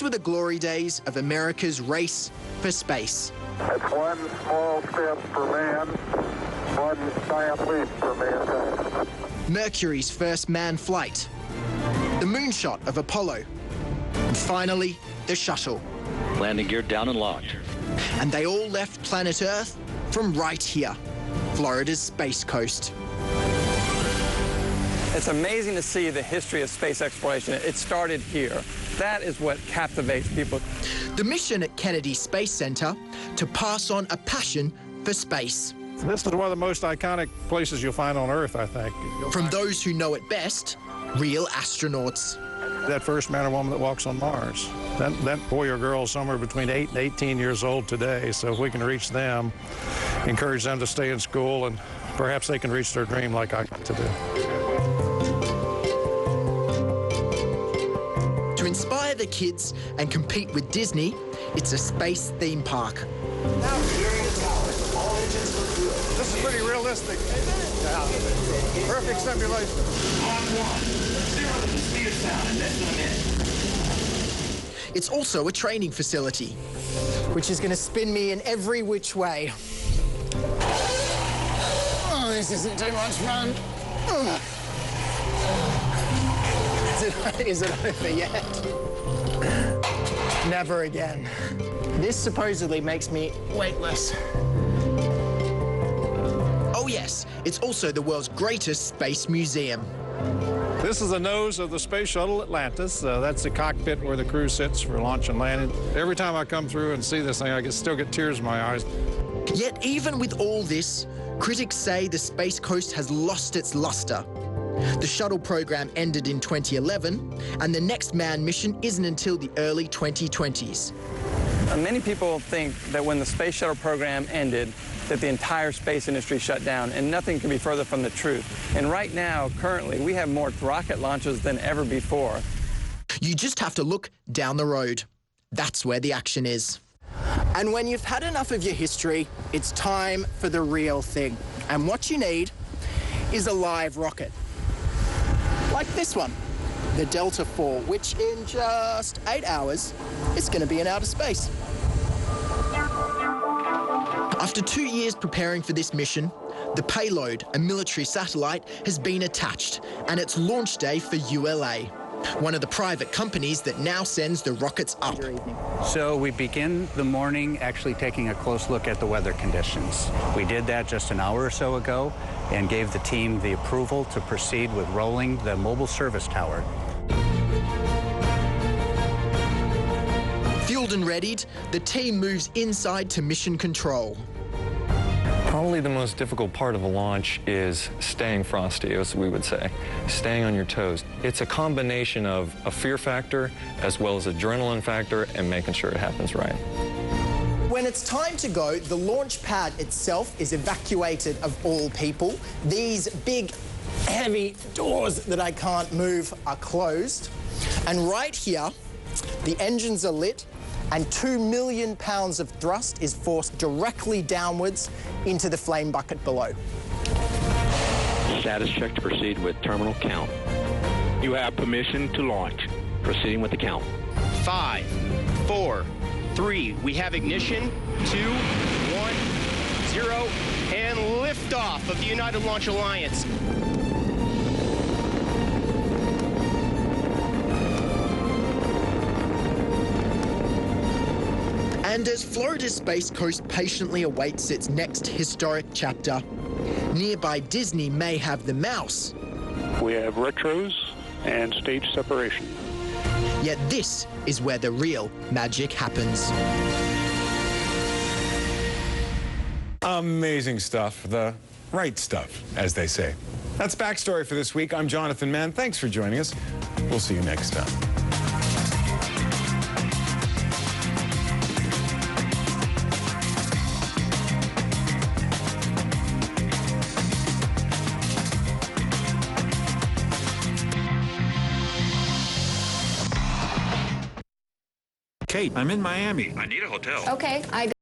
were the glory days of America's race for space. It's one small step for man, one giant leap for mankind. Mercury's first manned flight, the moonshot of Apollo, and finally, the shuttle. Landing gear down and locked. And they all left planet Earth from right here, Florida's Space Coast. It's amazing to see the history of space exploration. It started here. That is what captivates people. The mission at Kennedy Space Center to pass on a passion for space. This is one of the most iconic places you'll find on Earth, I think. From those who know it best, real astronauts. That first man or woman that walks on Mars, that boy or girl is somewhere between 8 and 18 years old today. So if we can reach them, encourage them to stay in school, and perhaps they can reach their dream like I got to do. To inspire the kids and compete with Disney, it's a space theme park. Now clearing the towers. All engines look good. This is pretty realistic. Yeah. Perfect simulation. On 1, 0 to the speed of sound in less than a minute. It's also a training facility, which is going to spin me in every which way. Oh, this isn't too much fun. Is it over yet? Never again. This supposedly makes me weightless. Oh yes, it's also the world's greatest space museum. This is the nose of the Space Shuttle Atlantis. That's the cockpit where the crew sits for launch and landing. Every time I come through and see this thing, I still get tears in my eyes. Yet even with all this, critics say the Space Coast has lost its luster. The shuttle program ended in 2011, and the next manned mission isn't until the early 2020s. Many people think that when the space shuttle program ended, that the entire space industry shut down, and nothing can be further from the truth. And right now, currently, we have more rocket launches than ever before. You just have to look down the road. That's where the action is. And when you've had enough of your history, it's time for the real thing. And what you need is a live rocket. Like this one, the Delta IV, which in just 8 hours is going to be in outer space. After 2 years preparing for this mission, the payload, a military satellite, has been attached, and it's launch day for ULA, one of the private companies that now sends the rockets up. So we begin the morning actually taking a close look at the weather conditions. We did that just an hour or so ago and gave the team the approval to proceed with rolling the mobile service tower. Fueled and readied, the team moves inside to mission control. Probably the most difficult part of a launch is staying frosty, as we would say, staying on your toes. It's a combination of a fear factor as well as adrenaline factor and making sure it happens right. When it's time to go, the launch pad itself is evacuated of all people. These big, heavy doors that I can't move are closed. And right here, the engines are lit, and 2 million pounds of thrust is forced directly downwards into the flame bucket below. Status check to proceed with terminal count. You have permission to launch. Proceeding with the count. 5, 4, 3. We have ignition. 2, 1, 0, and liftoff of the United Launch Alliance. And as Florida's Space Coast patiently awaits its next historic chapter, nearby Disney may have the mouse. We have retros and stage separation. Yet this is where the real magic happens. Amazing stuff. The right stuff, as they say. That's Backstory for this week. I'm Jonathan Mann. Thanks for joining us. We'll see you next time. Kate, I'm in Miami. I need a hotel. Okay, I